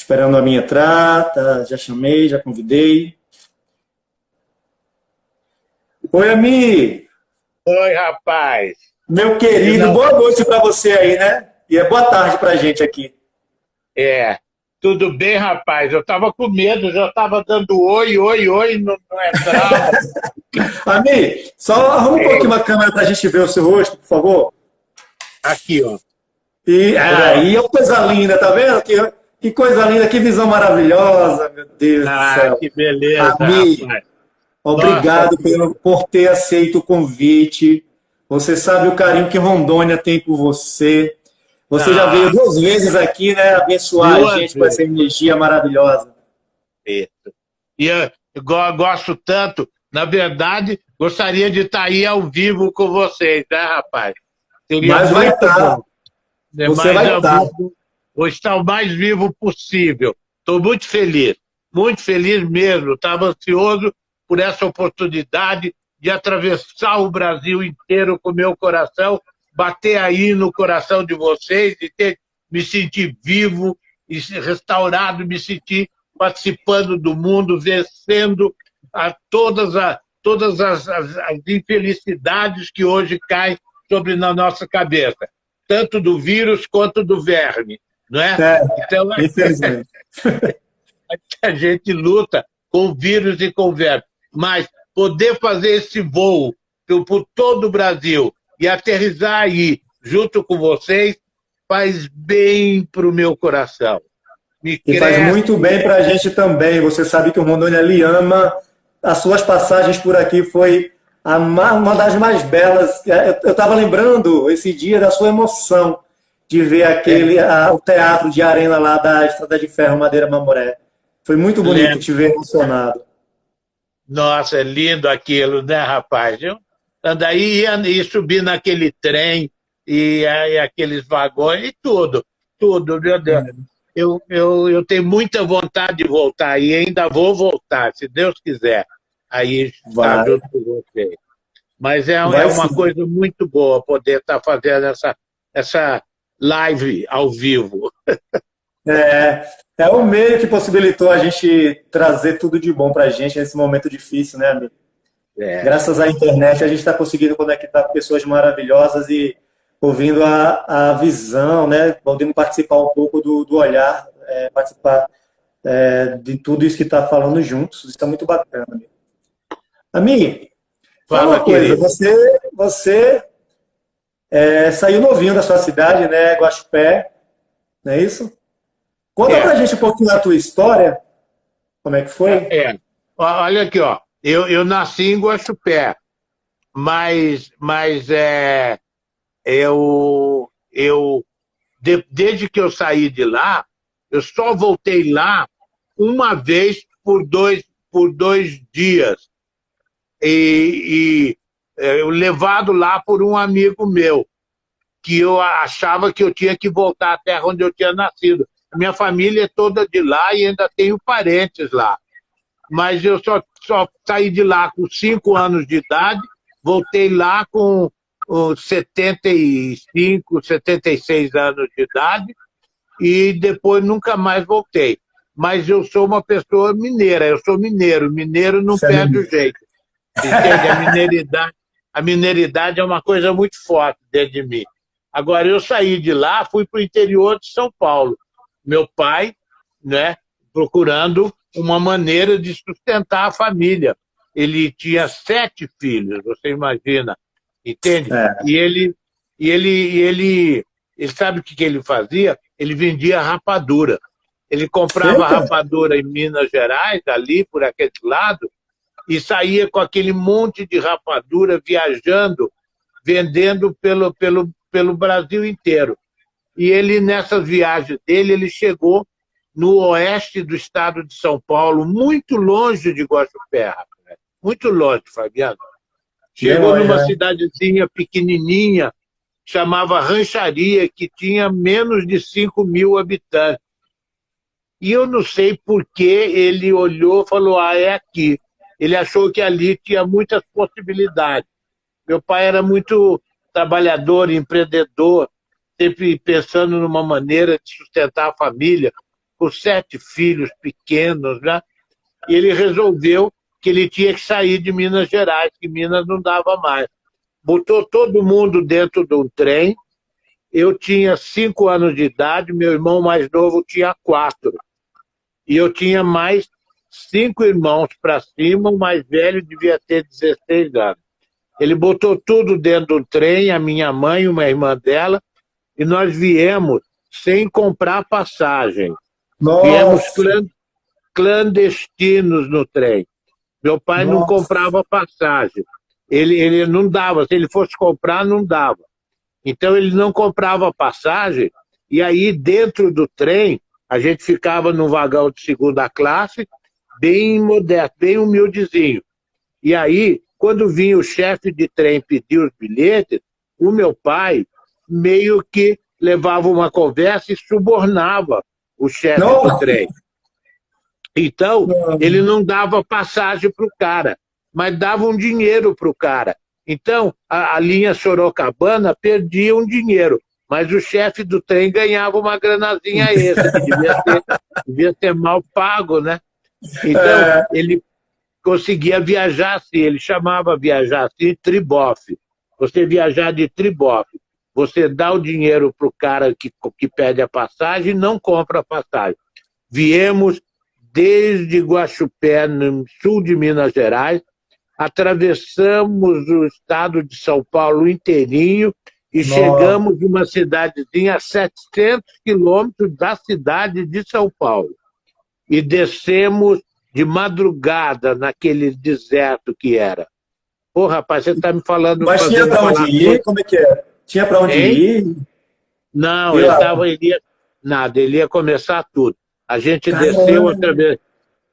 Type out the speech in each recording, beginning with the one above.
Esperando a minha entrada, já chamei, já convidei. Oi, Ami! Oi, rapaz. Meu querido, Não, boa noite para você aí, né? E é boa tarde para a gente aqui. é. Tudo bem, rapaz? Eu tava com medo, já tava dando oi, oi, oi, não entrava. Ami, só arruma um pouquinho É, a câmera para a gente ver o seu rosto, por favor. aqui, ó. E Pronto. aí, coisa linda, tá vendo? Que coisa linda, que visão maravilhosa, meu Deus do Ah, céu. que beleza, Ami, rapaz. Nossa, obrigado por ter aceito o convite. Você sabe o carinho que Rondônia tem por você. Você já veio ah, 2 vezes aqui, né? Abençoar a duas gente com essa vezes. energia maravilhosa. E eu gosto tanto, na verdade, gostaria de estar aí ao vivo com vocês, né, rapaz? Seria Mas vai muito estar, bom. Né? você Mas vai eu estar. vou estar o mais vivo possível. Estou muito feliz mesmo. Estava ansioso por essa oportunidade de atravessar o Brasil inteiro com o meu coração, bater aí no coração de vocês e me sentir vivo e restaurado, me sentir participando do mundo, vencendo todas as infelicidades que hoje caem sobre na nossa cabeça, tanto do vírus quanto do verme, não é? É, Então, infelizmente. a gente luta com o vírus e com o verme, mas poder fazer esse voo por todo o Brasil e aterrissar aí junto com vocês faz bem para o meu coração. Me E faz muito cresce. bem para a gente também. Você sabe que o Rondônia lhe ama. As suas passagens por aqui foi uma das mais belas. Eu estava lembrando esse dia da sua emoção de ver o teatro de arena lá da Estrada de Ferro Madeira Mamoré. Foi muito bonito te ver emocionado. Nossa, é lindo aquilo, né, rapaz? Eu andaí e subir naquele trem e aqueles vagões e tudo, meu Deus. Eu tenho muita vontade de voltar e ainda vou voltar, se Deus quiser, aí estar Vai, junto com você. Mas é vai uma sim. coisa muito boa poder estar fazendo essa live ao vivo. É o meio que possibilitou a gente trazer tudo de bom para a gente nesse momento difícil, né, amigo? É, Graças à internet, a gente está conseguindo conectar com pessoas maravilhosas e ouvindo a visão, né? Podendo participar um pouco do olhar, participar de tudo isso que está falando juntos. Isso está muito bacana. Amigo. Ami, fala fala, uma coisa. querido. Você saiu novinho da sua cidade, né? Guaxupé, não é isso? Conta pra É, gente um pouquinho da tua história, como é que foi? Olha aqui, ó. Eu nasci em Guaxupé, mas desde que eu saí de lá, eu só voltei lá uma vez por dois dias. Eu levado lá por um amigo meu, que eu achava que eu tinha que voltar à terra onde eu tinha nascido. Minha família é toda de lá e ainda tenho parentes lá. Mas eu só saí de lá com 5 anos de idade, voltei lá com 75, 76 anos de idade e depois nunca mais voltei. Mas eu sou uma pessoa mineira, eu sou mineiro, mineiro não perde o Feminino. jeito, entende? A mineiridade é uma coisa muito forte dentro de mim. Agora, eu saí de lá, fui para o interior de São Paulo. Meu pai, né, procurando uma maneira de sustentar a família. Ele tinha 7 filhos, você imagina, entende? É. E ele sabe o que ele fazia? Ele vendia rapadura. Ele comprava Eita, rapadura em Minas Gerais, ali por aquele lado, e saía com aquele monte de rapadura viajando, vendendo pelo Brasil inteiro. E ele, nessas viagens dele, ele chegou no oeste do estado de São Paulo, muito longe de Guaxupé, rapaz. Muito longe, Fabiano. bem Chegou longe, numa né? cidadezinha pequenininha, chamava Rancharia, que tinha menos de 5 mil habitantes. E eu não sei por que ele olhou e falou, é aqui. Ele achou que ali tinha muitas possibilidades. Meu pai era muito trabalhador, empreendedor, sempre pensando numa maneira de sustentar a família. com 7 filhos pequenos, né? E ele resolveu que ele tinha que sair de Minas Gerais, que Minas não dava mais. Botou todo mundo dentro de um trem. Eu tinha 5 anos de idade, meu irmão mais novo tinha 4. E eu tinha mais 5 irmãos para cima, o mais velho devia ter 16 anos. Ele botou tudo dentro do trem, a minha mãe, uma irmã dela, e nós viemos sem comprar passagem. Viemos Nossa, clandestinos no trem. Meu pai não nossa. comprava passagem. Ele não dava, se ele fosse comprar, não dava. Então ele não comprava passagem, e aí dentro do trem, a gente ficava num vagão de segunda classe, bem modesto, bem humildezinho. E aí, quando vinha o chefe de trem pedir os bilhetes, o meu pai meio que levava uma conversa e subornava o chefe do Não, trem. Então, ele não. não dava passagem para o cara, mas dava um dinheiro para o cara. Então, a linha Sorocabana perdia um dinheiro, mas o chefe do trem ganhava uma granazinha extra, que devia ser mal pago, né? Então, É, ele conseguia viajar assim, ele chamava viajar assim tribofe. Você viajar de tribofe. Você dá o dinheiro para o cara que pede a passagem e não compra a passagem. Viemos desde Guaxupé, no sul de Minas Gerais, atravessamos o estado de São Paulo inteirinho e nossa. chegamos numa cidadezinha a 700 quilômetros da cidade de São Paulo. E descemos de madrugada naquele deserto que era. Pô, rapaz, você está me falando, Mas tinha fazendo para onde falar ir? coisa, Como é que é? Tinha para onde hein? ir? Não, E lá? ele ia, nada, ele ia começar tudo. A gente desceu, Caramba.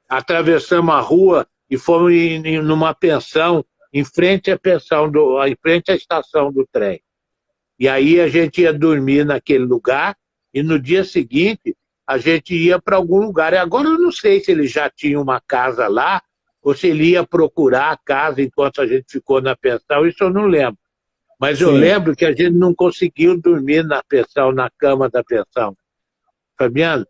atravessamos a rua e fomos numa pensão, em frente em frente à estação do trem. E aí a gente ia dormir naquele lugar e no dia seguinte a gente ia para algum lugar. E agora eu não sei se ele já tinha uma casa lá ou se ele ia procurar a casa enquanto a gente ficou na pensão, isso eu não lembro. Mas eu Sim. lembro que a gente não conseguiu dormir na pensão, na cama da pensão. Fabiano,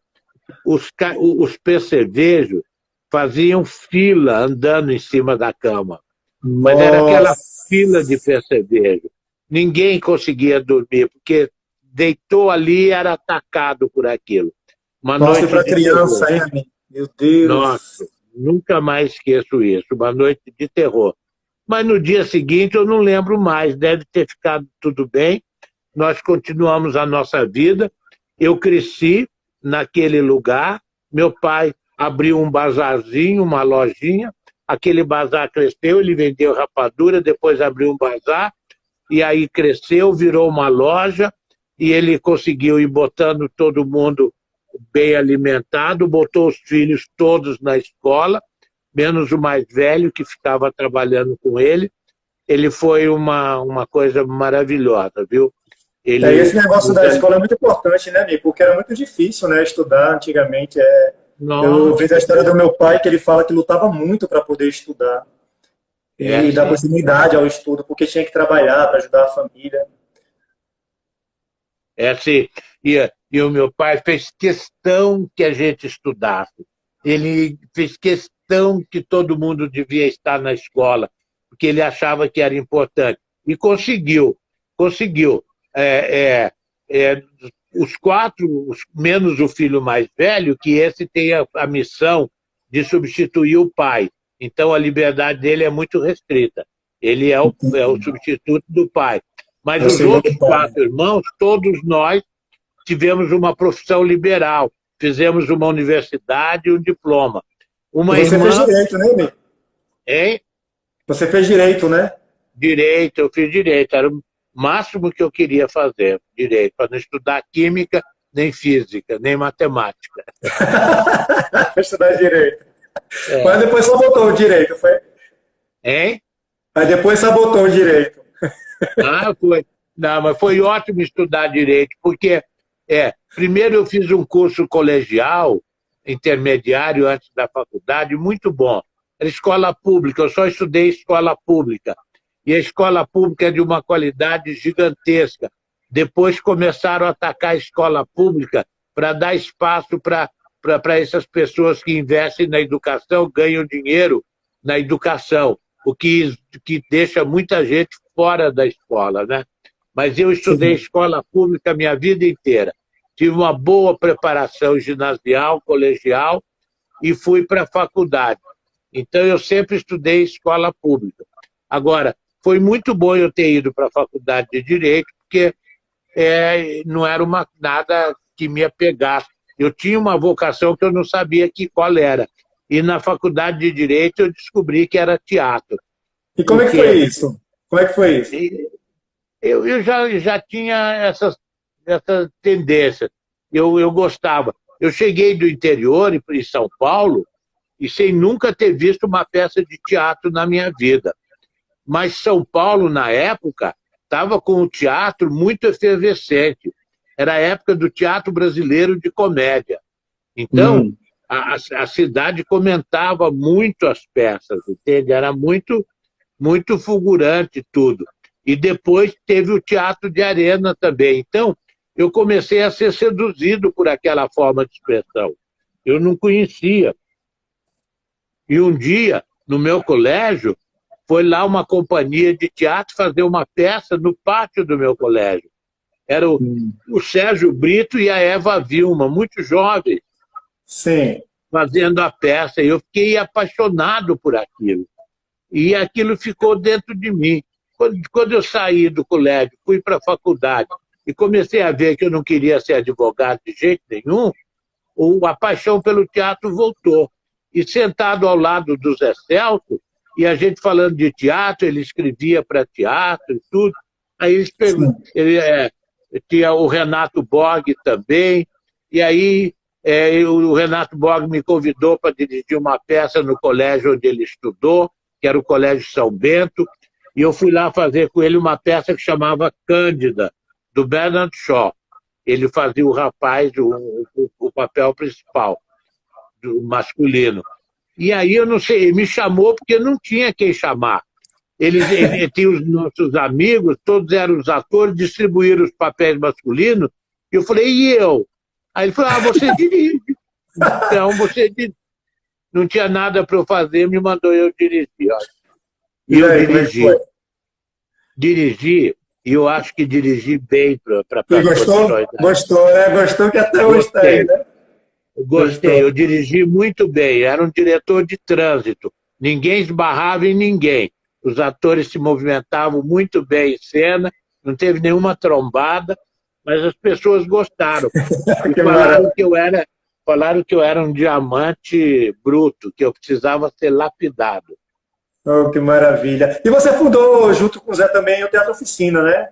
os percevejos faziam fila andando em cima da cama. Mas era aquela fila de Nossa. percevejo. Ninguém conseguia dormir, porque deitou ali e era atacado por aquilo. Uma Nossa, e noite para de terror. criança, hein, amigo? Meu Nossa, Deus. nunca mais esqueço isso. Uma noite de terror. Mas no dia seguinte eu não lembro mais. Deve ter ficado tudo bem. Nós continuamos a nossa vida. Eu cresci naquele lugar. Meu pai abriu um bazarzinho, uma lojinha. Aquele bazar cresceu, ele vendeu rapadura, depois abriu um bazar, e aí cresceu, virou uma loja, e ele conseguiu ir botando todo mundo bem alimentado, botou os filhos todos na escola, menos o mais velho, que ficava trabalhando com ele. Ele foi uma coisa maravilhosa, viu? É, Ele esse negócio nos da escola é muito importante, né, amigo? Porque era muito difícil, né, estudar antigamente. Eu Nossa, vejo a história do meu pai, que ele fala que lutava muito para poder estudar é e dar assim. continuidade ao estudo, porque tinha que trabalhar para ajudar a família. É assim, e o meu pai fez questão que a gente estudasse. Ele fez questão que todo mundo devia estar na escola, porque ele achava que era importante. E conseguiu, conseguiu. É, é, os 4, menos o filho mais velho, que esse tem a missão de substituir o pai. Então a liberdade dele é muito restrita. Ele é o substituto do pai. É Mas o os segundo outros pai. 4 irmãos, todos nós tivemos uma profissão liberal. Fizemos uma universidade e um diploma. E Uma você fez irmã, direito, né, amigo? em Você fez direito, né? direito, eu fiz direito. Era o máximo que eu queria fazer, direito, para não estudar química, nem física, nem matemática. Foi estudar direito. Mas É. depois sabotou o direito, foi? Hein? Aí depois sabotou o direito. Ah, foi. Não, mas foi ótimo estudar direito, porque primeiro eu fiz um curso colegial, intermediário antes da faculdade, muito bom. Era escola pública, eu só estudei escola pública. E a escola pública é de uma qualidade gigantesca. Depois começaram a atacar a escola pública para dar espaço para para essas pessoas que investem na educação, ganham dinheiro na educação, o que deixa muita gente fora da escola, né? Mas eu estudei escola pública a minha vida inteira. Tive uma boa preparação ginasial, colegial e fui para a faculdade. Então, eu sempre estudei escola pública. Agora, foi muito bom eu ter ido para a faculdade de Direito, porque não era nada que me apegasse. Eu tinha uma vocação que eu não sabia qual era. E na faculdade de Direito eu descobri que era teatro. E como é que foi isso? Como é que foi isso? Eu já tinha essa tendência. Eu gostava. Eu cheguei do interior, em São Paulo, e sem nunca ter visto uma peça de teatro na minha vida. Mas São Paulo, na época, estava com o teatro muito efervescente. Era a época do teatro brasileiro de comédia. Então, a cidade comentava muito as peças, entende? Era muito, muito fulgurante tudo. E depois teve o teatro de arena também. Então, eu comecei a ser seduzido por aquela forma de expressão. Eu não conhecia. E um dia, no meu colégio, foi lá uma companhia de teatro fazer uma peça no pátio do meu colégio. Era o Sérgio Brito e a Eva Vilma, muito jovens, fazendo a peça. Eu fiquei apaixonado por aquilo. E aquilo ficou dentro de mim. Quando eu saí do colégio, fui para a faculdade e comecei a ver que eu não queria ser advogado de jeito nenhum, a paixão pelo teatro voltou. E sentado ao lado do Zé Celso, e a gente falando de teatro, ele escrevia para teatro e tudo. Aí tinha o Renato Borg também, e aí o Renato Borg me convidou para dirigir uma peça no colégio onde ele estudou, que era o Colégio São Bento, e eu fui lá fazer com ele uma peça que chamava Cândida, do Bernard Shaw. Ele fazia o rapaz, o papel principal, do masculino. E aí, eu não sei, ele me chamou porque não tinha quem chamar. Ele tinha os nossos amigos, todos eram os atores, distribuíram os papéis masculinos, e eu falei, e eu? Aí ele falou, você dirige. Então, não tinha nada para eu fazer, me mandou eu dirigir. Ó. E eu dirigi, e eu acho que dirigi bem para as condições. Gostou, né? Gostou que até hoje está aí, né? Gostei, eu dirigi muito bem, era um diretor de trânsito, ninguém esbarrava em ninguém, os atores se movimentavam muito bem em cena, não teve nenhuma trombada, mas as pessoas gostaram. E falaram que eu era um diamante bruto, que eu precisava ser lapidado. Oh, que maravilha. E você fundou, junto com o Zé, também o Teatro Oficina, né?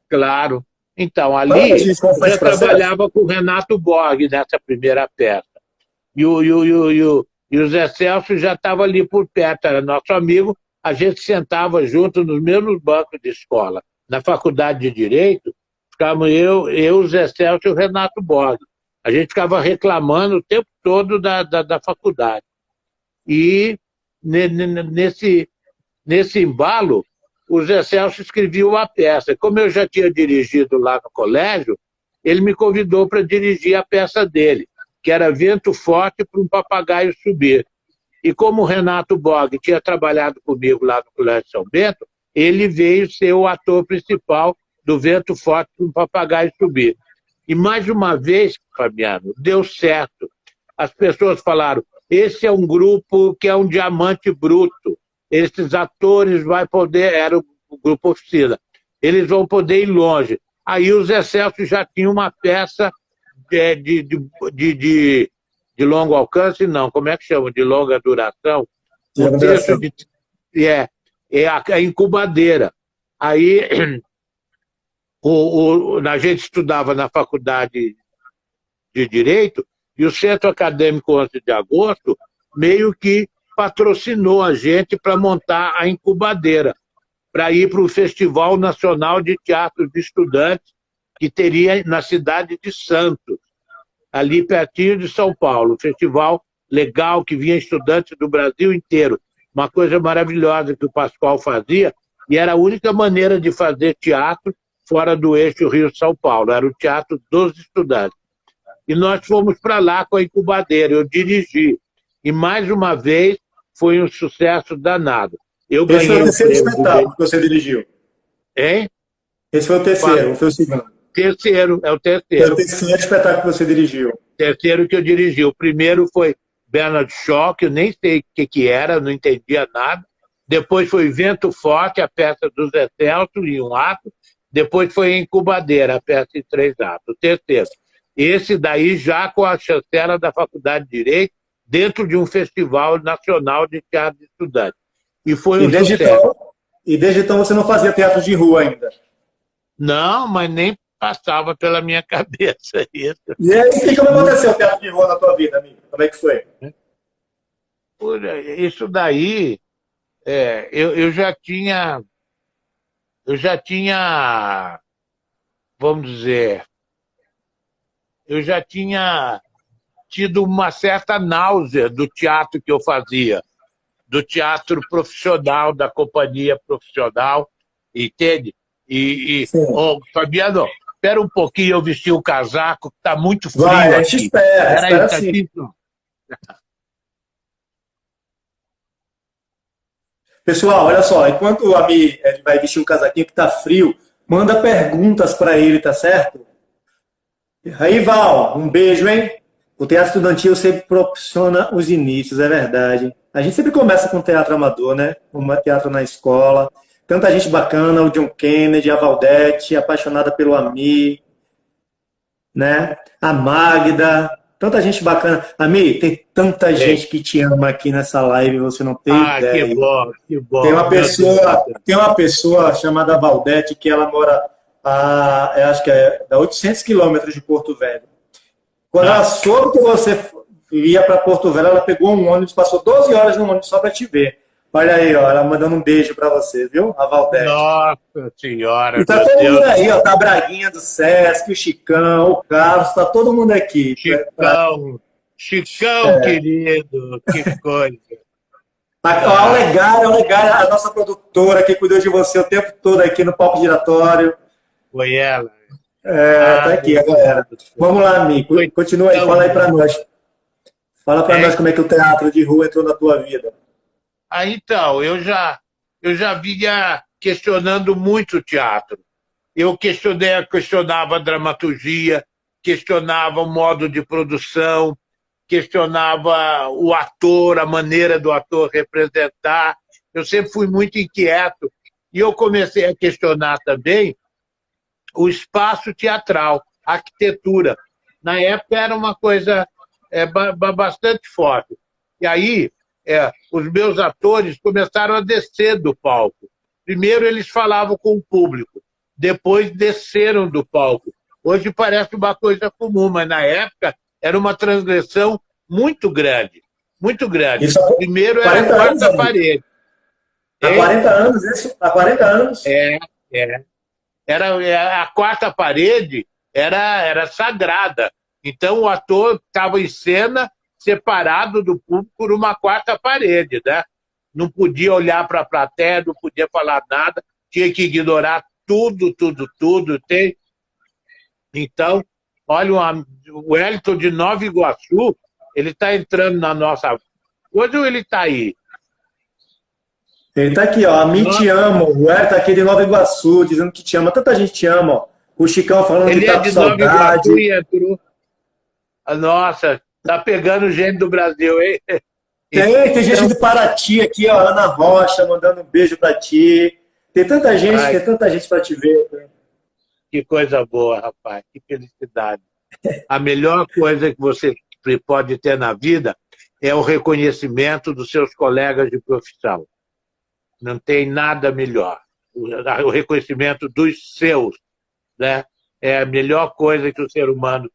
Claro. Então, ali eu trabalhava com o Renato Borg nessa primeira peça. E o Zé Celso já estava ali por perto, era nosso amigo, a gente sentava junto nos mesmos bancos de escola. Na faculdade de Direito, ficávamos eu, o Zé Celso e o Renato Borg. A gente ficava reclamando o tempo todo da faculdade. E nesse embalo, o Zé Celso escrevia uma peça. Como eu já tinha dirigido lá no colégio, ele me convidou para dirigir a peça dele, que era Vento Forte para um Papagaio Subir. E como o Renato Borg tinha trabalhado comigo lá no Colégio São Bento, ele veio ser o ator principal do Vento Forte para um Papagaio Subir. E mais uma vez, Fabiano, deu certo. As pessoas falaram, esse é um grupo que é um diamante bruto. Esses atores vão poder, era o Grupo Oficina, eles vão poder ir longe. Aí o Zé Celso já tinha uma peça de longo alcance, não, como é que chama? De longa duração. Um texto a Incubadeira. Aí a gente estudava na faculdade de Direito e o Centro Acadêmico 11 de Agosto meio que patrocinou a gente para montar a Incubadeira, para ir para o Festival Nacional de Teatro de Estudantes, que teria na cidade de Santos, ali pertinho de São Paulo. Um festival legal que vinha estudantes do Brasil inteiro. Uma coisa maravilhosa que o Pascoal fazia, e era a única maneira de fazer teatro fora do eixo Rio-São Paulo. Era o teatro dos estudantes. e nós fomos para lá com a incubadeira, eu dirigi. E mais uma vez foi um sucesso danado. Eu Esse foi ganhei o o terceiro prêmio do espetáculo que você dirigiu. hein? Esse foi o terceiro, ou foi o segundo? Terceiro, é o Foi o terceiro. terceiro espetáculo que você dirigiu. Terceiro que eu dirigi. O primeiro foi Bernard Shaw, que eu nem sei o que era, não entendia nada. Depois foi Vento Forte, a peça do Zé Celso, em um ato. Depois foi Incubadeira, a peça em 3 atos. O terceiro. Esse daí já com a chancela da Faculdade de Direito, dentro de um festival nacional de teatro de estudantes. E foi E um desde sucesso. então, e desde então você não fazia teatro de rua ainda. Não, mas nem passava pela minha cabeça isso. E aí, o que aconteceu o teatro de rua na tua vida, amigo? Como é que foi? Isso daí, eu já tinha, vamos dizer, eu já tinha tido uma certa náusea do teatro que eu fazia, do teatro profissional, da companhia profissional, entende? Sim. Fabiano, espera um pouquinho, eu vestir o casaco, que está muito Vai, frio a gente aqui. espera, Espera aí, espera tá sim. aqui. Pessoal, olha só, enquanto o Ami ele vai vestir o casaquinho que tá frio, manda perguntas para ele, tá certo? Aí, Val, um beijo, hein? O teatro estudantil sempre proporciona os inícios, é verdade. A gente sempre começa com teatro amador, né? Com teatro na escola. Tanta gente bacana, o John Kennedy, a Valdete, apaixonada pelo Ami, né? A Magda, tanta gente bacana. Ami, tem tanta É. gente que te ama aqui nessa live, você não tem Que ideia. bom, que Tem bom. uma Meu Deus do pessoa, céu. tem uma pessoa chamada Valdete que ela mora eu acho que a 800 quilômetros de Porto Velho. Quando ela Ah, soube que você ia para Porto Velho, ela pegou um ônibus, passou 12 horas no ônibus só para te ver. Olha aí, ó, ela mandando um beijo para você, viu? A Valdete. nossa E senhora, tá meu todo mundo Deus do aí, ó, céu. tá a Braguinha do Sesc, o Chicão, o Carlos, tá todo mundo aqui. Chicão, Chicão querido, que coisa. A Ah, Olegária, a nossa produtora que cuidou de você o tempo todo aqui no palco giratório. foi ela. Tá aqui Meu a Deus galera. do céu. Vamos lá, amigo. Foi Continua aí, tão fala aí para bom. nós. Fala para nós Hein? como é que o teatro de rua entrou na tua vida. Então, eu já vinha questionando muito o teatro. Questionava a dramaturgia, questionava o modo de produção, questionava o ator, a maneira do ator representar. Eu sempre fui muito inquieto e eu comecei a questionar também o espaço teatral, a arquitetura. Na época era uma coisa bastante forte. E aí, os meus atores começaram a descer do palco. Primeiro eles falavam com o público, depois desceram do palco. Hoje parece uma coisa comum, mas na época era uma transgressão muito grande, muito grande. Isso há Primeiro era a 40 anos, quarta amigo. parede. Há Hein? 40 anos, isso? Há 40 anos. É, é. A quarta parede era sagrada. Então o ator estava em cena separado do público por uma quarta parede, né? Não podia olhar para a plateia, não podia falar nada, tinha que ignorar tudo, tudo, tudo. Então, olha, o Wellington de Nova Iguaçu, ele está entrando na nossa. Hoje ele está aí. Ele tá aqui, ó. Me te Nossa, amo. O Hélio tá aqui de Nova Iguaçu, dizendo que te ama. Tanta gente te ama, ó. O Chicão falando que ele tá é com de Nova Iguaçu saudade. e entrou. Nossa, tá pegando gente do Brasil, hein? Tem gente Então, de Paraty aqui, ó. Ana Rocha mandando um beijo pra ti. ai, Tem tanta gente pra te ver. que coisa boa, rapaz, que felicidade. A melhor coisa que você pode ter na vida é o reconhecimento dos seus colegas de profissão. Não tem nada melhor. O reconhecimento dos seus, né? É a melhor coisa que o ser humano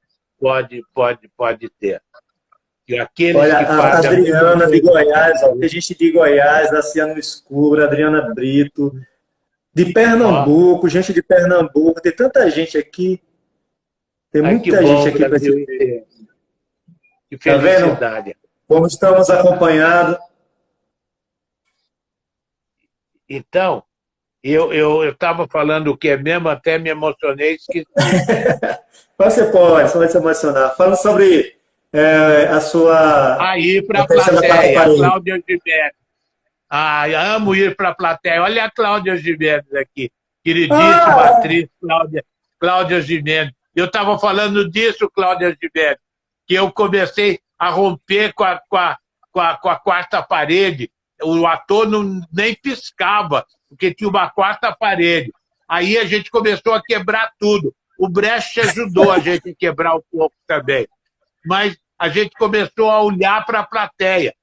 pode ter. E aqueles Olha, que a fazem a mesma Adriana de coisa que Goiás, ó. você, Tem gente de Goiás, da Ciano Escuro, Adriana Brito. De ó, Pernambuco, gente de Pernambuco. Tem tanta gente aqui. Tem ai que muita gente bom, aqui pra te Brasil ver. inteiro. Que Tá vendo? felicidade. Como estamos acompanhados. Então, Eu estava falando o que é mesmo, até me emocionei, esqueci. Você pode se emocionar. Fala sobre a sua Aí para a a festa da quarta plateia, parede. Cláudia Gimenez. Ah, amo ir para a plateia. Olha a Cláudia Gimenez aqui. Queridíssima Ah! atriz Cláudia Gimenez. Eu estava falando disso, Cláudia Gimenez, que eu comecei a romper com a quarta parede. O ator nem piscava, porque tinha uma quarta parede. Aí a gente começou a quebrar tudo. O Brecht ajudou a gente a quebrar um pouco também. Mas a gente começou a olhar para a plateia.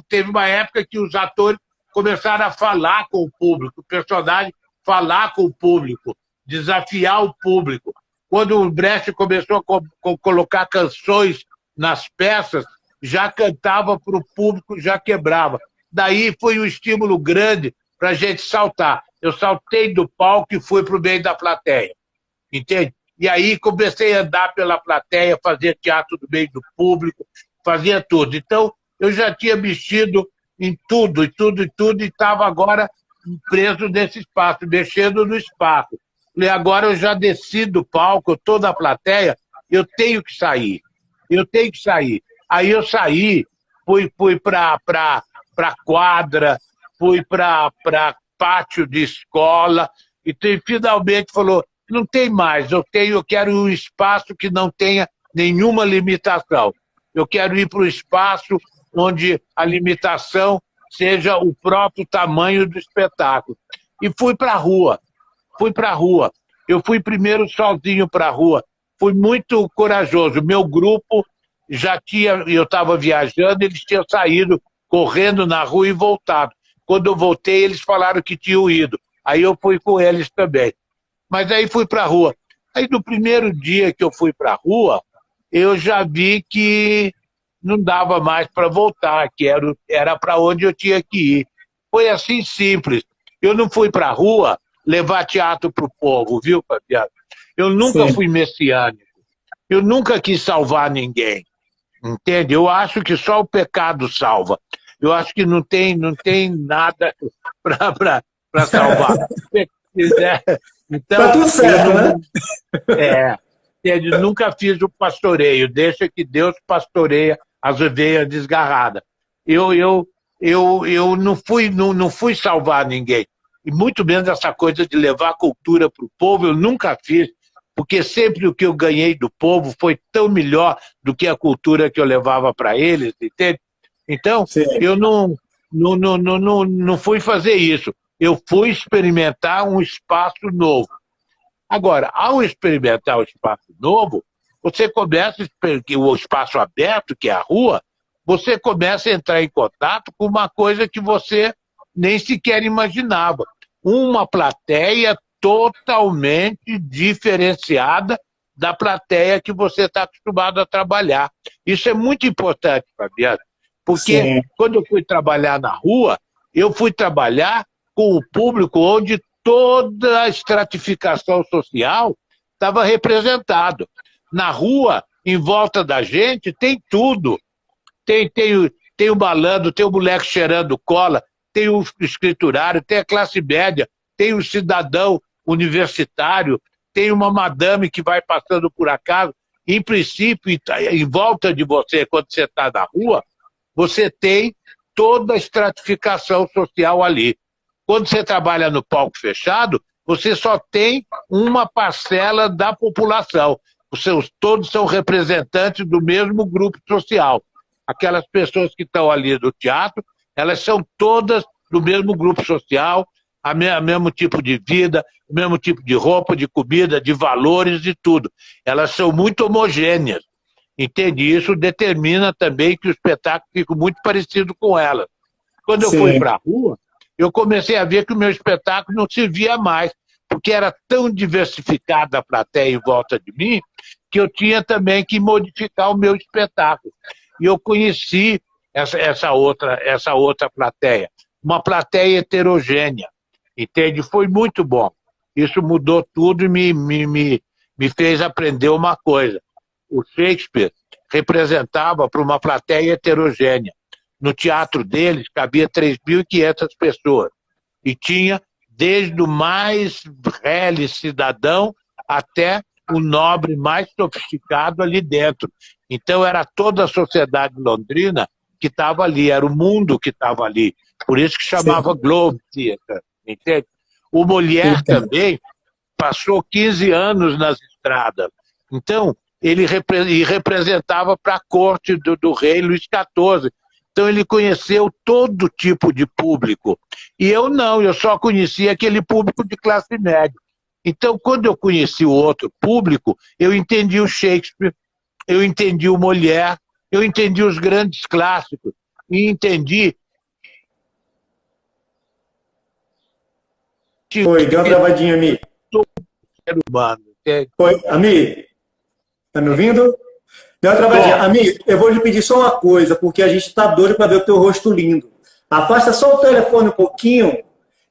Teve uma época que os atores começaram a falar com o público, o personagem falar com o público, desafiar o público. Quando o Brecht começou a colocar canções nas peças, já cantava para o público, já quebrava. Daí foi um estímulo grande para a gente saltar. Eu saltei do palco e fui para o meio da plateia, entende? E aí comecei a andar pela plateia, fazer teatro no meio do público, fazia tudo. Então, eu já tinha mexido em tudo, e estava agora preso nesse espaço, mexendo no espaço. E agora eu já desci do palco, eu estou na plateia, eu tenho que sair. Eu tenho que sair. Aí eu saí, fui para quadra, fui para pátio de escola, e finalmente falou, não tem mais, eu quero um espaço que não tenha nenhuma limitação. Eu quero ir para o espaço onde a limitação seja o próprio tamanho do espetáculo. E fui para a rua. Eu fui primeiro sozinho para a rua. Fui muito corajoso. Meu grupo eu estava viajando, eles tinham saído correndo na rua e voltado. Quando eu voltei, eles falaram que tinham ido. Aí eu fui com eles também. Mas aí fui para a rua. Aí no primeiro dia que eu fui para a rua, eu já vi que não dava mais para voltar, que era para onde eu tinha que ir. Foi assim simples. Eu não fui para a rua levar teatro para o povo, viu, Fabiano? Eu nunca Sim. fui messiânico. Eu nunca quis salvar ninguém. Entende? Eu acho que só o pecado salva. Eu acho que não tem nada para salvar. Tá Então, tudo eu certo, né? não. É, entende? Nunca fiz o pastoreio. Deixa que Deus pastoreia as ovelhas desgarradas. Eu não fui salvar ninguém. E muito menos essa coisa de levar a cultura para o povo, eu nunca fiz, porque sempre o que eu ganhei do povo foi tão melhor do que a cultura que eu levava para eles, entende? Então, Sim. eu não fui fazer isso. Eu fui experimentar um espaço novo. Agora, ao experimentar o espaço novo, você começa, o espaço aberto, que é a rua, você começa a entrar em contato com uma coisa que você nem sequer imaginava. Uma plateia totalmente diferenciada da plateia que você está acostumado a trabalhar. Isso é muito importante, Fabiano, porque Sim. quando eu fui trabalhar na rua, eu fui trabalhar com o público onde toda a estratificação social estava representado. Na rua, em volta da gente, tem tudo. Tem o malandro, tem o moleque cheirando cola, tem o escriturário, tem a classe média, tem o cidadão universitário, tem uma madame que vai passando por acaso. Em princípio, em volta de você, quando você está na rua, você tem toda a estratificação social ali. Quando você trabalha no palco fechado, você só tem uma parcela da população. Todos são representantes do mesmo grupo social. Aquelas pessoas que estão ali no teatro, elas são todas do mesmo grupo social, mesmo tipo de vida, o mesmo tipo de roupa, de comida, de valores e tudo. Elas são muito homogêneas. Entende? Isso determina também que o espetáculo fica muito parecido com elas. Quando eu fui Sim. para a rua, eu comecei a ver que o meu espetáculo não servia mais, porque era tão diversificada a plateia em volta de mim, que eu tinha também que modificar o meu espetáculo. E eu conheci essa outra plateia, uma plateia heterogênea, entende? Foi muito bom. Isso mudou tudo e me fez aprender uma coisa. O Shakespeare representava para uma plateia heterogênea. No teatro deles cabia 3.500 pessoas e tinha desde o mais rele cidadão até o nobre mais sofisticado ali dentro. Então era toda a sociedade londrina que estava ali, era o mundo que estava ali. Por isso que chamava Globe Theatre, entende? O Molière também passou 15 anos nas estradas. Então, ele representava para a corte do rei Luís XIV. Então, ele conheceu todo tipo de público. E eu não, eu só conhecia aquele público de classe média. Então, quando eu conheci o outro público, eu entendi o Shakespeare, eu entendi o Molière, eu entendi os grandes clássicos, e entendi... Foi, deu uma travadinha, Ami. Ser humano. Foi, Ami, tá me ouvindo? Deu uma travadinha. Ami, eu vou lhe pedir só uma coisa, porque a gente está doido para ver o teu rosto lindo. Afasta só o telefone um pouquinho.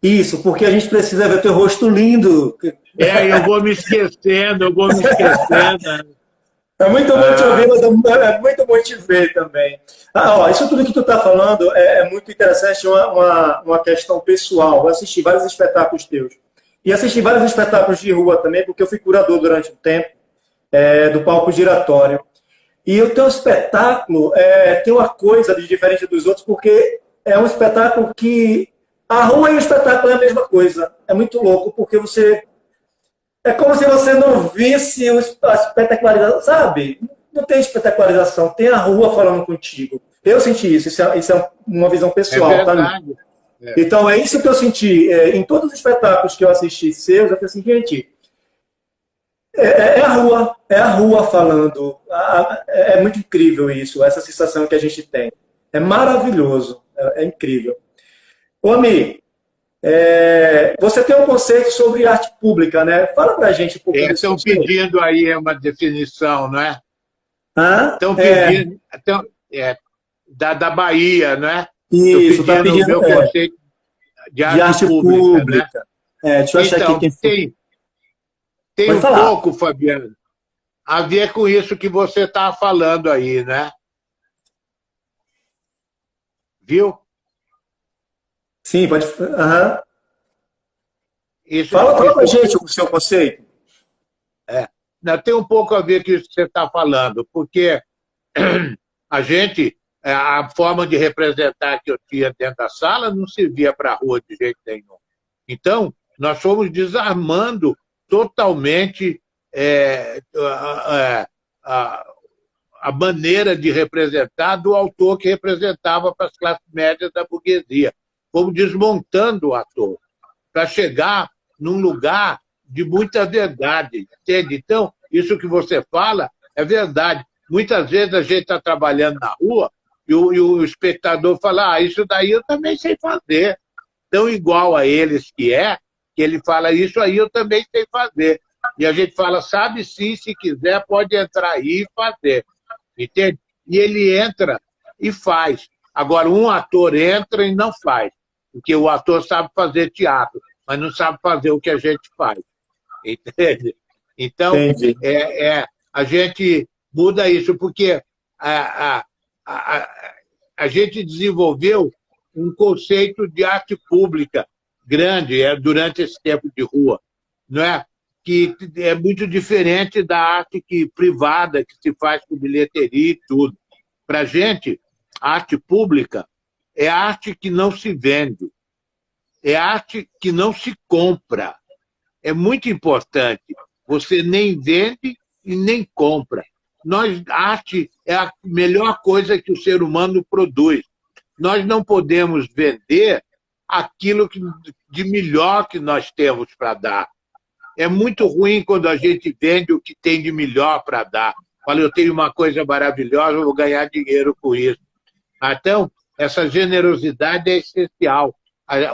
Isso, porque a gente precisa ver o teu rosto lindo. Eu vou me esquecendo. É muito bom te ouvir, mas é muito bom te ver também. Isso tudo que tu está falando é muito interessante, uma questão pessoal. Eu assisti vários espetáculos teus. E assisti vários espetáculos de rua também, porque eu fui curador durante um tempo do palco giratório. E o teu espetáculo tem uma coisa de diferente dos outros, porque é um espetáculo que... A rua e o espetáculo é a mesma coisa. É muito louco, porque você... É como se você não visse a espetacularização, sabe? Não tem espetacularização, tem a rua falando contigo. Eu senti isso, isso é uma visão pessoal. É verdade. Tá? Então, é isso que eu senti. Em todos os espetáculos que eu assisti seus, eu falei assim, gente, é a rua falando. É muito incrível isso, essa sensação que a gente tem. É maravilhoso, é incrível. Ô, Ami, você tem um conceito sobre arte pública, né? Fala pra gente um pouquinho. Estão pedindo aí uma definição, não é? Estão pedindo... da Bahia, não é? Isso, está pedindo o meu conceito de arte pública. Né? Deixa eu achar então, aqui quem tem um pouco, Fabiano, a ver com isso que você está falando aí, né? Viu? Sim, pode... Isso, fala pra gente o seu conceito. Tem um pouco a ver com isso que você está falando, porque a gente... A forma de representar que eu tinha dentro da sala não servia para a rua de jeito nenhum. Então, nós fomos desarmando totalmente a maneira de representar do autor que representava para as classes médias da burguesia. Fomos desmontando o ator para chegar num lugar de muita verdade. Entende? Então, isso que você fala é verdade. Muitas vezes a gente está trabalhando na rua e o espectador fala, isso daí eu também sei fazer. Tão igual a eles que ele fala, isso aí eu também sei fazer. E a gente fala, sabe sim, se quiser pode entrar aí e fazer. Entende? E ele entra e faz. Agora, um ator entra e não faz. Porque o ator sabe fazer teatro, mas não sabe fazer o que a gente faz. Entende? Então, a gente muda isso, porque a gente desenvolveu um conceito de arte pública grande durante esse tempo de rua, não é? Que é muito diferente da arte privada que se faz com bilheteria e tudo. Para a gente, a arte pública é arte que não se vende, é arte que não se compra. É muito importante. Você nem vende e nem compra. A arte é a melhor coisa que o ser humano produz. Nós não podemos vender aquilo de melhor que nós temos para dar. É muito ruim quando a gente vende o que tem de melhor para dar. Fala, eu tenho uma coisa maravilhosa, eu vou ganhar dinheiro com isso. Então, essa generosidade é essencial.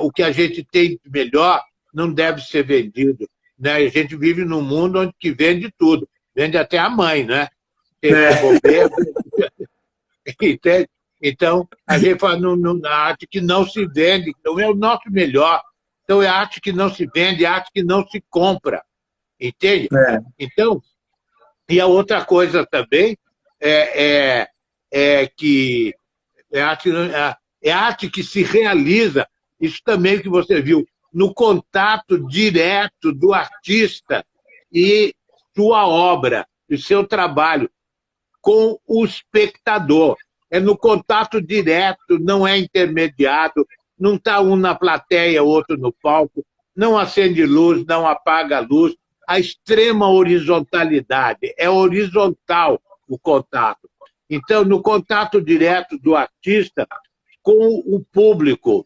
O que a gente tem de melhor não deve ser vendido. Né? A gente vive num mundo onde que vende tudo. Vende até a mãe, né? Então, a gente fala na arte que não se vende, então é o nosso melhor. Então, é a arte que não se vende, é a arte que não se compra. Entende? Então, e a outra coisa também que é arte que se realiza. Isso também que você viu. no contato direto do artista e sua obra, e seu trabalho com o espectador. É no contato direto, não é intermediado, não está um na plateia, outro no palco, não acende luz, não apaga a luz. A extrema horizontalidade, é horizontal o contato. Então, no contato direto do artista com o público,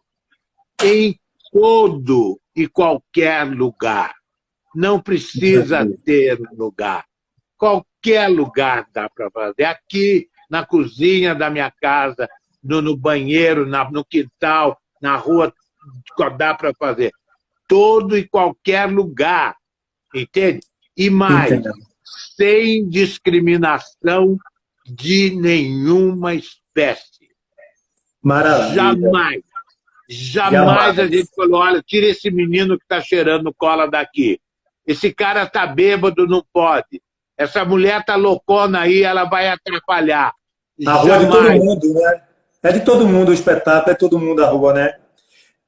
em todo e qualquer lugar. Não precisa ter lugar. Qualquer lugar dá para fazer. Aqui, na cozinha da minha casa, no banheiro, no quintal, na rua, dá para fazer. Todo e qualquer lugar. Entende? E mais, sem discriminação de nenhuma espécie. Maravilha. Jamais a gente falou, olha, tira esse menino que está cheirando cola daqui. Esse cara está bêbado, não pode. Essa mulher está loucona aí, ela vai atrapalhar. A rua é de todo mundo, né? É de todo mundo o espetáculo, é todo mundo a rua, né?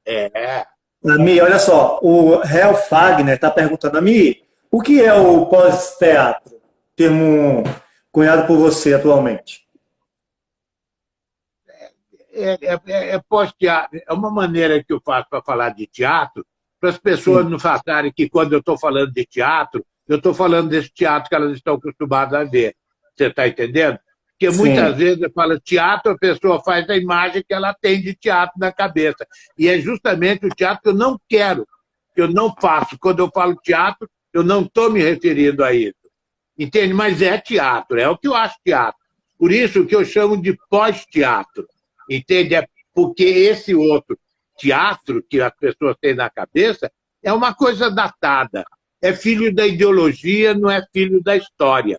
É. Ami, olha só, o Réu Fagner está perguntando, Ami, o que é o pós-teatro? Termo cunhado por você atualmente. Pós-teatro. É uma maneira que eu faço para falar de teatro, para as pessoas não acharem que quando eu estou falando de teatro, eu estou falando desse teatro que elas estão acostumadas a ver. Você está entendendo? Porque muitas vezes eu falo teatro, a pessoa faz a imagem que ela tem de teatro na cabeça. E é justamente o teatro que eu não quero, que eu não faço. Quando eu falo teatro, eu não estou me referindo a isso. Entende? Mas é teatro, é o que eu acho teatro. Por isso que eu chamo de pós-teatro. Entende? É porque esse outro teatro que as pessoas têm na cabeça é uma coisa datada. É filho da ideologia, não é filho da história.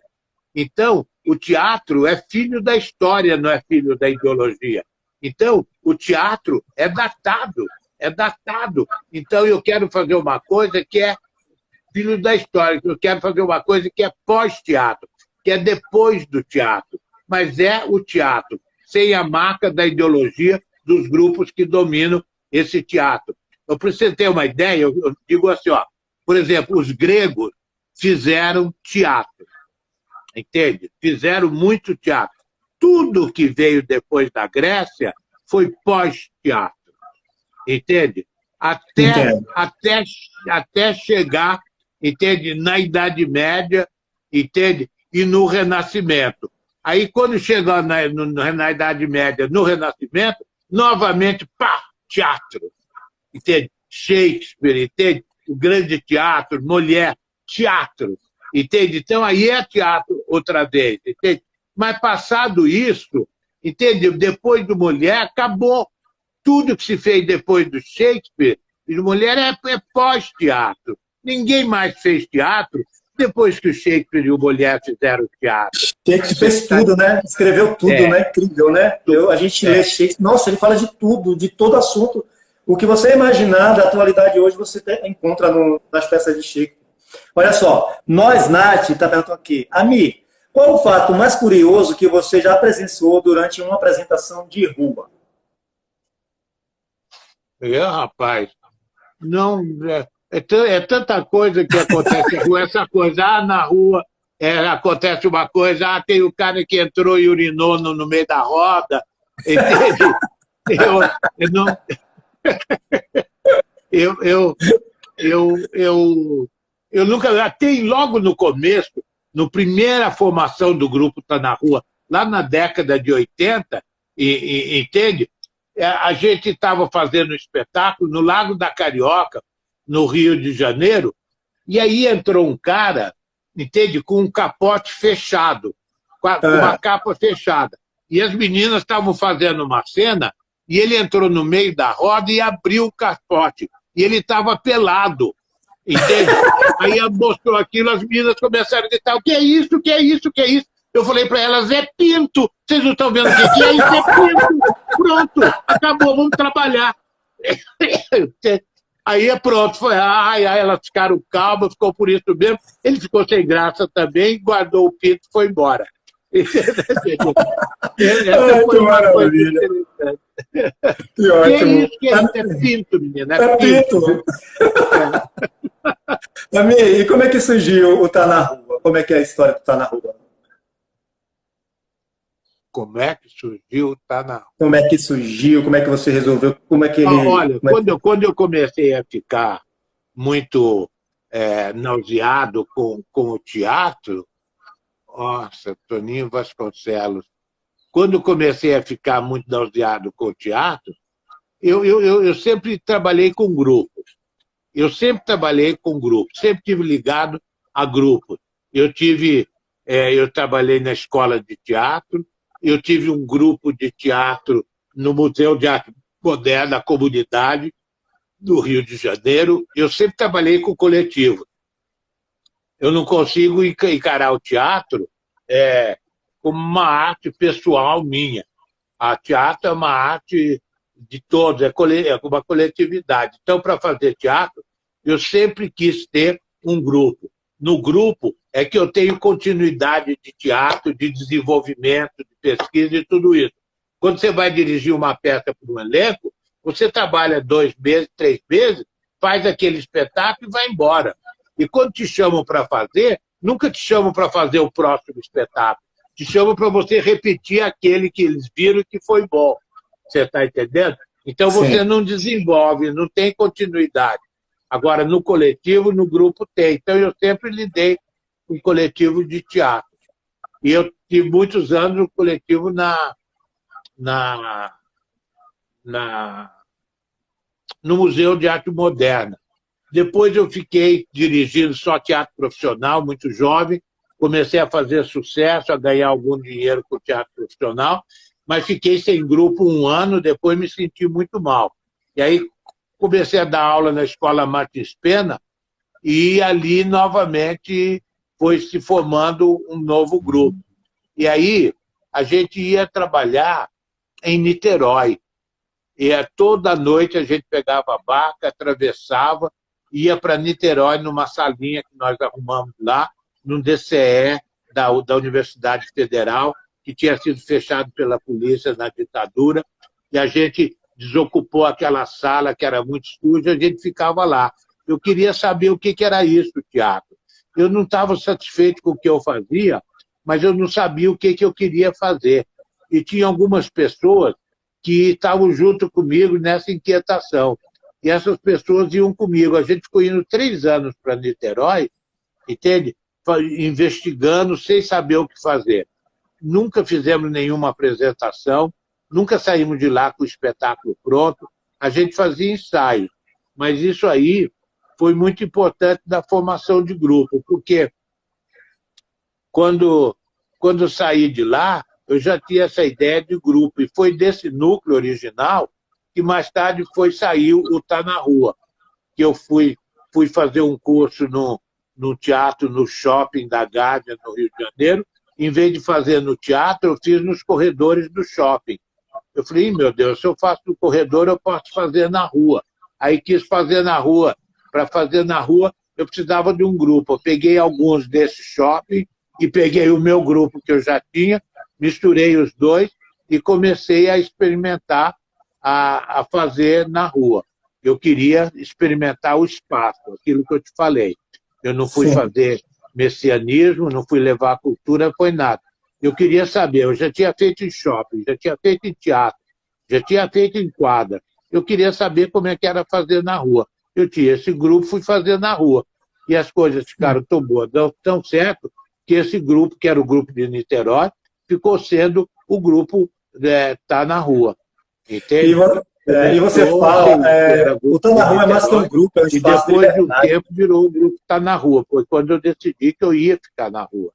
Então, o teatro é filho da história, não é filho da ideologia. Então, o teatro é datado, é datado. Então, eu quero fazer uma coisa que é filho da história, eu quero fazer uma coisa que é pós-teatro, que é depois do teatro. Mas é o teatro, sem a marca da ideologia dos grupos que dominam esse teatro. Eu preciso ter uma ideia, eu digo assim, ó, por exemplo, os gregos fizeram teatro, entende? Fizeram muito teatro. Tudo que veio depois da Grécia foi pós-teatro, entende? Até chegar, entende? Na Idade Média, entende? E no Renascimento. Aí, quando chegou na Idade Média, no Renascimento, novamente, pá, teatro. Entende? Shakespeare, entende? O grande teatro, Molière, teatro. Entende? Então, aí é teatro outra vez, entende? Mas, passado isso, entende? Depois do Molière, acabou. Tudo que se fez depois do Shakespeare e do Molière é pós-teatro. Ninguém mais fez teatro depois que o Shakespeare e o Molière fizeram teatro. Shakespeare fez tudo, né? Escreveu tudo, né? Incrível, né? A gente lê Shakespeare, nossa, ele fala de tudo, de todo assunto. O que você imaginar da atualidade hoje, você encontra nas peças de Shakespeare. Olha só, Nath está perguntando aqui. Ami, qual o fato mais curioso que você já presenciou durante uma apresentação de rua? Rapaz, não... É tanta coisa que acontece na rua, essa coisa, na rua acontece uma coisa, tem o cara que entrou e urinou no meio da roda, entende? Eu nunca, até logo no começo, na primeira formação do grupo Tá na Rua, lá na década de 80, entende? A gente estava fazendo um espetáculo no Lago da Carioca, no Rio de Janeiro, e aí entrou um cara, entende, com um capote fechado, com uma capa fechada. E as meninas estavam fazendo uma cena, e ele entrou no meio da roda e abriu o capote. E ele estava pelado, entende? Aí mostrou aquilo, as meninas começaram a gritar, o que é isso, o que é isso, o que é isso? Eu falei para elas, é pinto. Vocês não estão vendo o que é isso? É pinto. Pronto, acabou, vamos trabalhar. Aí pronto, foi, elas ficaram calmas, ficou por isso mesmo. Ele ficou sem graça também, guardou o pinto e foi embora. Essa Ai, foi que uma coisa maravilha. interessante. Que Que é ótimo. isso, que é isso? É pinto, menina, É é pinto, viu? Pinto. Ami, e como é que surgiu o Tá na Rua? Como é que é a história do Tá na Rua? Como é que surgiu? Tá na... Como é que surgiu? Como é que você resolveu? Como é que ele. Olha, Como é que... quando eu comecei a ficar muito nauseado com o teatro, nossa, Toninho Vasconcelos, quando eu comecei a ficar muito nauseado com o teatro, eu sempre trabalhei com grupos. Eu sempre trabalhei com grupos, sempre tive ligado a grupos. Eu trabalhei na escola de teatro, eu tive um grupo de teatro no Museu de Arte Moderna, na comunidade do Rio de Janeiro. Eu sempre trabalhei com coletivo. Eu não consigo encarar o teatro como uma arte pessoal minha. A teatro é uma arte de todos, é uma coletividade. Então, para fazer teatro, eu sempre quis ter um grupo. No grupo é que eu tenho continuidade de teatro, de desenvolvimento, de pesquisa e tudo isso. Quando você vai dirigir uma peça para um elenco, você trabalha 2 meses, 3 meses, faz aquele espetáculo e vai embora. E quando te chamam para fazer, nunca te chamam para fazer o próximo espetáculo. Te chamam para você repetir aquele que eles viram que foi bom. Você está entendendo? Então você Sim. não desenvolve, não tem continuidade. Agora, no coletivo, no grupo tem. Então eu sempre lidei com coletivo de teatro. E eu tive muitos anos no coletivo na, no Museu de Arte Moderna. Depois eu fiquei dirigindo só teatro profissional, muito jovem. Comecei a fazer sucesso, a ganhar algum dinheiro com o teatro profissional, mas fiquei sem grupo 1 ano, depois me senti muito mal. E aí comecei a dar aula na Escola Martins Pena e ali novamente foi se formando um novo grupo. E aí a gente ia trabalhar em Niterói. E toda noite a gente pegava a barca, atravessava, ia para Niterói, numa salinha que nós arrumamos lá, num DCE da Universidade Federal, que tinha sido fechado pela polícia na ditadura, e a gente desocupou aquela sala que era muito suja, a gente ficava lá. Eu queria saber o que era isso, o teatro. Eu não estava satisfeito com o que eu fazia, mas eu não sabia o que eu queria fazer. E tinha algumas pessoas que estavam junto comigo nessa inquietação. E essas pessoas iam comigo. A gente ficou indo 3 anos para Niterói, entende? Investigando, sem saber o que fazer. Nunca fizemos nenhuma apresentação, nunca saímos de lá com o espetáculo pronto. A gente fazia ensaio. Mas isso aí foi muito importante na formação de grupo, porque quando eu saí de lá, eu já tinha essa ideia de grupo, e foi desse núcleo original que mais tarde saiu o Tá na Rua, que eu fui fazer um curso no teatro, no shopping da Gávea, no Rio de Janeiro. Em vez de fazer no teatro, eu fiz nos corredores do shopping. Eu falei, meu Deus, se eu faço no corredor, eu posso fazer na rua. Aí quis fazer na rua. Para fazer na rua, eu precisava de um grupo. Eu peguei alguns desses shopping e peguei o meu grupo que eu já tinha, misturei os dois e comecei a experimentar a fazer na rua. Eu queria experimentar o espaço, aquilo que eu te falei. Eu não fui Sim. fazer messianismo, não fui levar a cultura, foi nada. Eu queria saber, eu já tinha feito em shopping, já tinha feito em teatro, já tinha feito em quadra. Eu queria saber como é que era fazer na rua. Eu tinha esse grupo, fui fazer na rua. E as coisas ficaram tão boas, tão certo, que esse grupo, que era o grupo de Niterói, ficou sendo o grupo Tá na Rua. Entende? E você fala, o Tá na Rua é mais que um grupo, é um E espaço de depois de um liberdade. tempo virou o grupo Tá na Rua. Foi quando eu decidi que eu ia ficar na rua.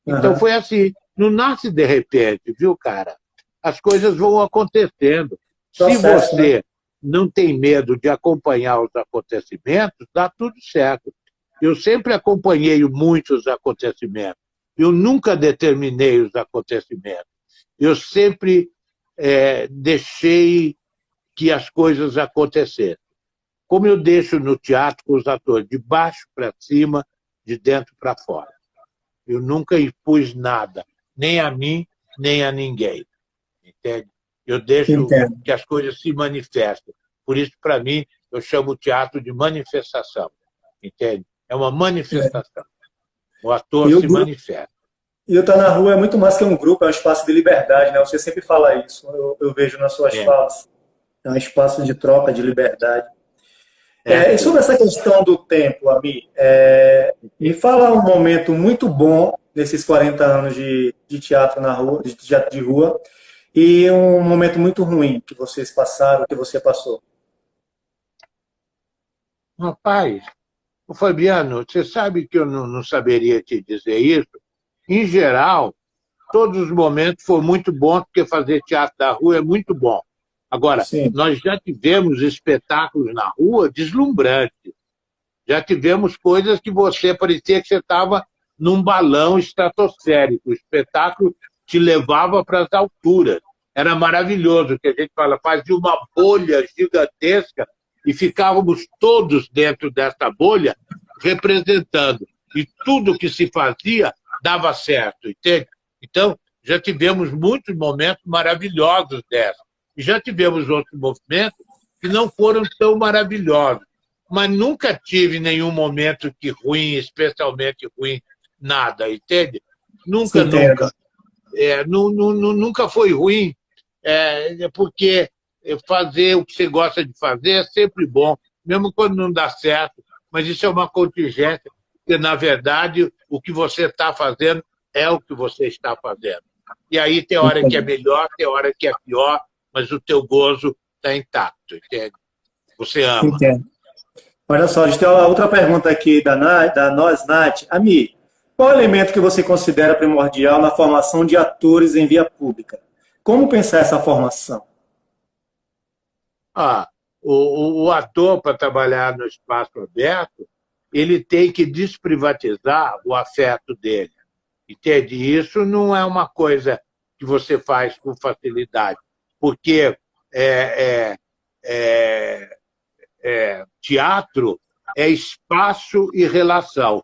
Então foi assim. Não nasce de repente, viu, cara? As coisas vão acontecendo. Se Processo, né? você não tem medo de acompanhar os acontecimentos, dá tudo certo. Eu sempre acompanhei muitos acontecimentos. Eu nunca determinei os acontecimentos. Eu sempre deixei que as coisas acontecessem. Como eu deixo no teatro com os atores, de baixo para cima, de dentro para fora. Eu nunca impus nada. nem a mim, nem a ninguém. Entende? Eu deixo Entendo. que as coisas se manifestem. Por isso, para mim, eu chamo o teatro de manifestação. Entende? É uma manifestação. O ator E o se grupo, manifesta. e o Tá na Rua é muito mais que um grupo, é um espaço de liberdade, né? Você sempre fala isso, eu vejo nas suas É, falas. É um espaço de troca, de liberdade. é E sim. sobre essa questão do tempo, Ami, me fala um momento muito bom nesses 40 anos de teatro na rua, de teatro de rua, e um momento muito ruim que vocês passaram, que você passou. Rapaz, ô Fabiano, você sabe que eu não saberia te dizer isso? Em geral, todos os momentos foram muito bons, porque fazer teatro da rua é muito bom. Agora, Sim, nós já tivemos espetáculos na rua deslumbrantes. Já tivemos coisas que você parecia que você estava num balão estratosférico. O espetáculo te levava para as alturas. Era maravilhoso, que a gente fala, fazia uma bolha gigantesca e ficávamos todos dentro dessa bolha representando. E tudo que se fazia dava certo, entende? Então, já tivemos muitos momentos maravilhosos dessa. E já tivemos outros momentos que não foram tão maravilhosos. Mas nunca tive nenhum momento que ruim, especialmente ruim, nada, entende? Nunca, entendo. nunca. Nunca foi ruim, porque fazer o que você gosta de fazer é sempre bom, mesmo quando não dá certo, mas isso é uma contingência, porque, na verdade, o que você está fazendo é o que você está fazendo. E aí tem hora que é Entendo. melhor, tem hora que é pior, mas o teu gozo está intacto, entende? Você ama. Entendo. Olha só, a gente tem uma outra pergunta aqui da Nós Nath. Ami, qual elemento que você considera primordial na formação de atores em via pública? Como pensar essa formação? Ah, o ator, para trabalhar no espaço aberto, ele tem que desprivatizar o afeto dele. Entende? Isso não é uma coisa que você faz com facilidade, porque é, é, é, teatro é espaço e relação.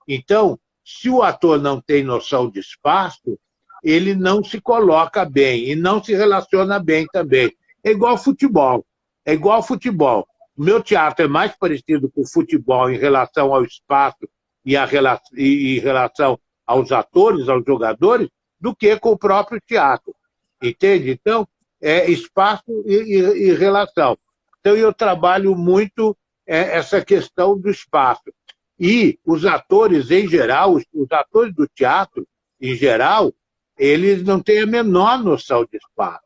Então, se o ator não tem noção de espaço, ele não se coloca bem e não se relaciona bem também. É igual futebol. É igual futebol. O meu teatro é mais parecido com o futebol em relação ao espaço e em relação aos atores, aos jogadores, do que com o próprio teatro. Entende? Então, é espaço e relação. Então, eu trabalho muito essa questão do espaço. E os atores, em geral, os atores do teatro, em geral, eles não têm a menor noção de espaço.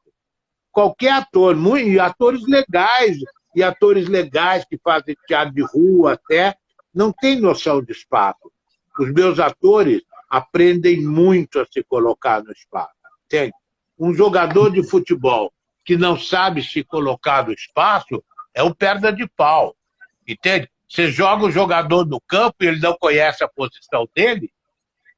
Qualquer ator, e atores legais que fazem teatro de rua até, não tem noção de espaço. Os meus atores aprendem muito a se colocar no espaço. Entende? Um jogador de futebol que não sabe se colocar no espaço é um perda de pau. Entende? Você joga o jogador no campo e ele não conhece a posição dele,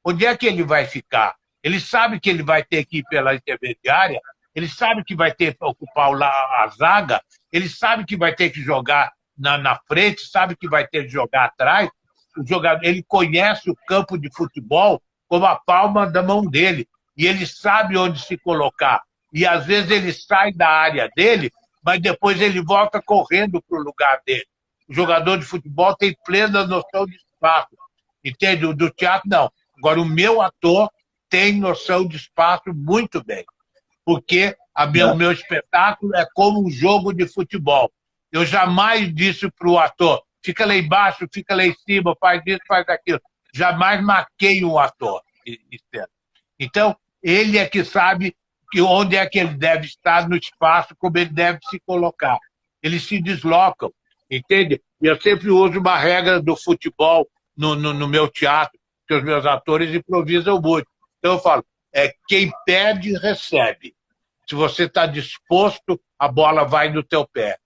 onde é que ele vai ficar? Ele sabe que ele vai ter que ir pela intermediária, ele sabe que vai ter que ocupar a zaga, ele sabe que vai ter que jogar na frente, sabe que vai ter que jogar atrás. O jogador, ele conhece o campo de futebol como a palma da mão dele, e ele sabe onde se colocar. E às vezes ele sai da área dele, mas depois ele volta correndo para o lugar dele. O jogador de futebol tem plena noção de espaço. Entende? O do teatro, não. Agora, o meu ator tem noção de espaço muito bem. Porque o meu espetáculo é como um jogo de futebol. Eu jamais disse para o ator, fica lá embaixo, fica lá em cima, faz isso, faz aquilo. Jamais marquei um ator. Então, ele é que sabe onde é que ele deve estar no espaço, como ele deve se colocar. Eles se deslocam. Entende? E eu sempre uso uma regra do futebol no meu teatro, que os meus atores improvisam muito. Então eu falo, quem perde, recebe. Se você está disposto, a bola vai no teu pé.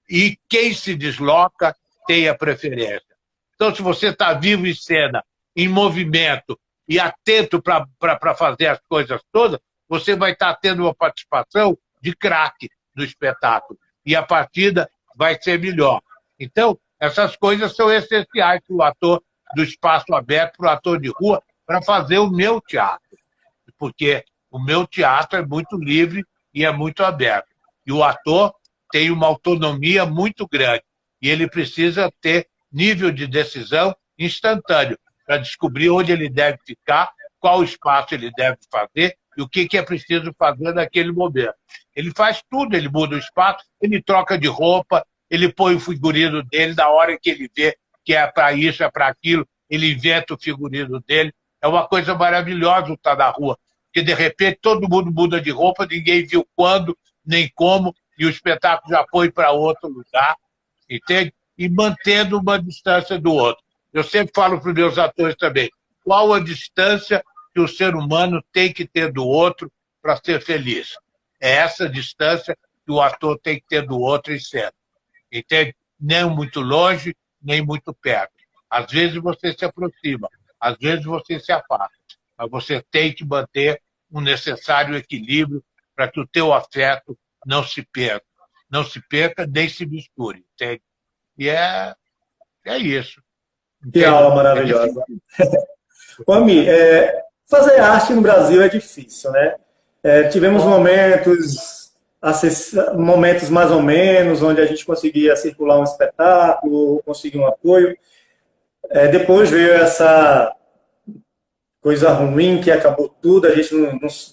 E quem se desloca, tem a preferência. Então, se você está vivo em cena, em movimento e atento para fazer as coisas todas, você vai estar tendo uma participação de craque no espetáculo. E a partida vai ser melhor. Então, essas coisas são essenciais para o ator do espaço aberto, para o ator de rua, para fazer o meu teatro. porque o meu teatro é muito livre e é muito aberto. E o ator tem uma autonomia muito grande. E ele precisa ter nível de decisão instantâneo para descobrir onde ele deve ficar, qual espaço ele deve fazer e o que é preciso fazer naquele momento. Ele faz tudo, ele muda o espaço, ele troca de roupa, ele põe o figurino dele na hora que ele vê que é para isso, é para aquilo, ele inventa o figurino dele. É uma coisa maravilhosa estar na rua, porque de repente todo mundo muda de roupa, ninguém viu quando, nem como, e o espetáculo já foi para outro lugar, entende? E mantendo uma distância do outro. Eu sempre falo para os meus atores também, qual a distância que o ser humano tem que ter do outro para ser feliz? É essa distância que o ator tem que ter do outro em cena. Entende? Nem muito longe, nem muito perto. Às vezes você se aproxima, às vezes você se afasta, mas você tem que manter um necessário equilíbrio para que o teu afeto não se perca. Não se perca, nem se misture, entende? E é isso. Que Entende? aula maravilhosa. Ô, Ami, fazer arte no Brasil é difícil, né? Tivemos momentos mais ou menos, onde a gente conseguia circular um espetáculo, conseguir um apoio. Depois veio essa coisa ruim que acabou tudo, a gente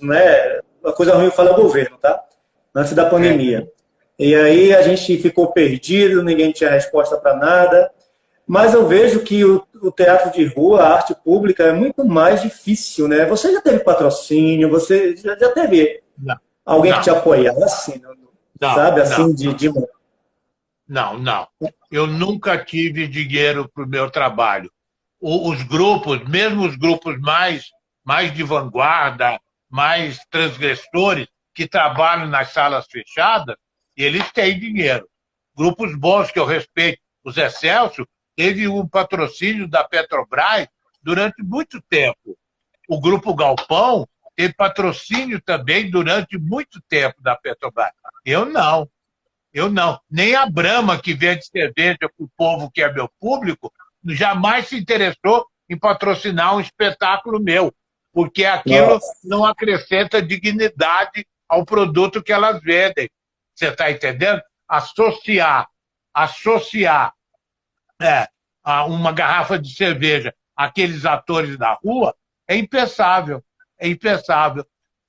não é... A coisa ruim fala o governo, tá? Antes da pandemia. E aí a gente ficou perdido, ninguém tinha resposta para nada. Mas eu vejo que o teatro de rua, a arte pública, é muito mais difícil, né? Você já teve patrocínio, você já teve alguém que te apoiasse, sabe? Assim, Não. Eu nunca tive dinheiro para o meu trabalho. Os grupos, mesmo os grupos mais de vanguarda, mais transgressores, que trabalham nas salas fechadas, eles têm dinheiro. Grupos bons que eu respeito, o Zé Celso, teve um patrocínio da Petrobras durante muito tempo. O Grupo Galpão teve patrocínio também durante muito tempo da Petrobras. Eu não. Nem a Brahma, que vende cerveja para o povo que é meu público, jamais se interessou em patrocinar um espetáculo meu, porque aquilo não acrescenta dignidade ao produto que elas vendem. Você está entendendo? Associar a uma garrafa de cerveja àqueles atores da rua é impensável.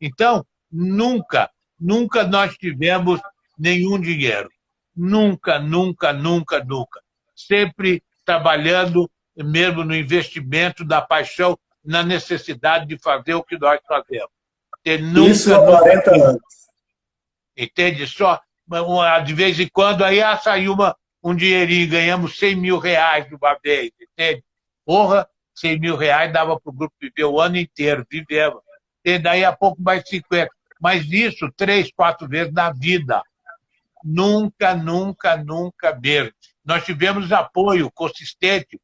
Então, nunca nós tivemos nenhum dinheiro. Nunca. Sempre trabalhando mesmo no investimento da paixão, na necessidade de fazer o que nós fazemos. Isso há 40 anos. Entende? Só de vez em quando aí saiu um dinheirinho, ganhamos 100 mil reais de uma vez, entende? 100 mil reais dava para o grupo viver o ano inteiro, vivemos. E daí a pouco mais 50. Mas isso 3, 4 vezes na vida. Nunca mesmo. Nós tivemos apoio consistente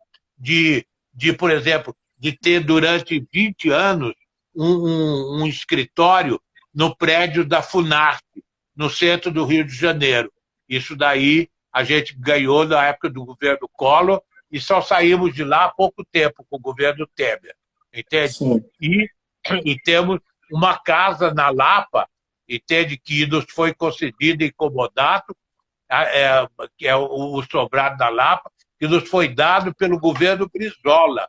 por exemplo, de ter durante 20 anos um escritório no prédio da Funarte, no centro do Rio de Janeiro. Isso daí a gente ganhou na época do governo Collor e só saímos de lá há pouco tempo, com o governo Temer. Entende? E temos uma casa na Lapa, entende, que nos foi concedida em comodato, que é o sobrado da Lapa, que nos foi dado pelo governo Brizola,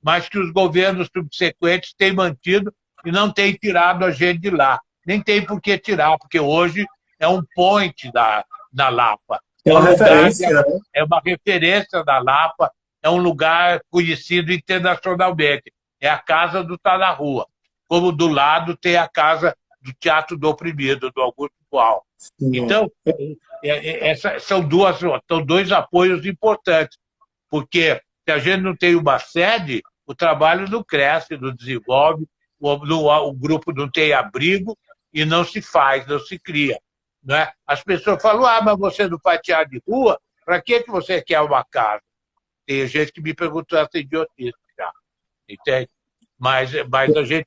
mas que os governos subsequentes têm mantido e não têm tirado a gente de lá. Nem tem por que tirar, porque hoje é um point da Lapa. É uma referência, né? É uma referência da Lapa, é um lugar conhecido internacionalmente. É a Casa do Tá na Rua. Como do lado tem a Casa do Teatro do Oprimido, do Augusto Boal. Então, são dois apoios importantes, porque se a gente não tem uma sede, o trabalho não cresce, não desenvolve, o grupo não tem abrigo e não se faz, não se cria. Não é? As pessoas falam, mas você não faz teatro de rua? Para que você quer uma casa? Tem gente que me perguntou essa idiotice já, entende? Mas a gente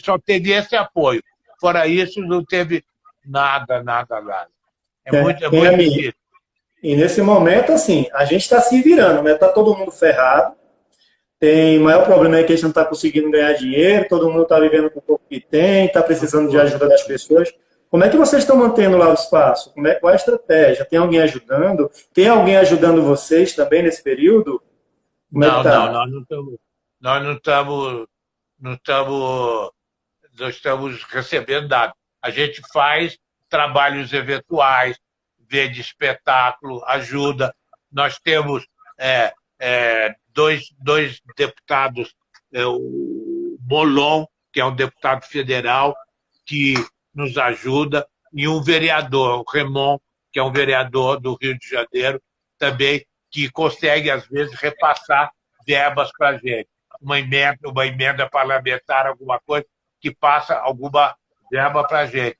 só teve esse apoio. Fora isso, não teve nada. É muito difícil. E nesse momento, assim, a gente está se virando, né? Está todo mundo ferrado. tem maior problema é que a gente não está conseguindo ganhar dinheiro, todo mundo está vivendo com o pouco que tem, está precisando de ajuda das pessoas. Como é que vocês estão mantendo lá o espaço? Qual é a estratégia? Tem alguém ajudando? Tem alguém ajudando vocês também nesse período? Como é que Não, não, tá? nós não estamos recebendo nada. A gente faz trabalhos eventuais, vende espetáculo, ajuda. Nós temos dois deputados, o Molon, que é um deputado federal, que nos ajuda, e um vereador, o Remon, que é um vereador do Rio de Janeiro, também, que consegue, às vezes, repassar verbas para a gente. Uma emenda parlamentar, alguma coisa, que passa alguma verba para a gente.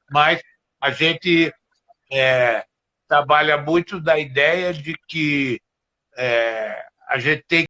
Mas a gente trabalha muito da ideia de que a gente tem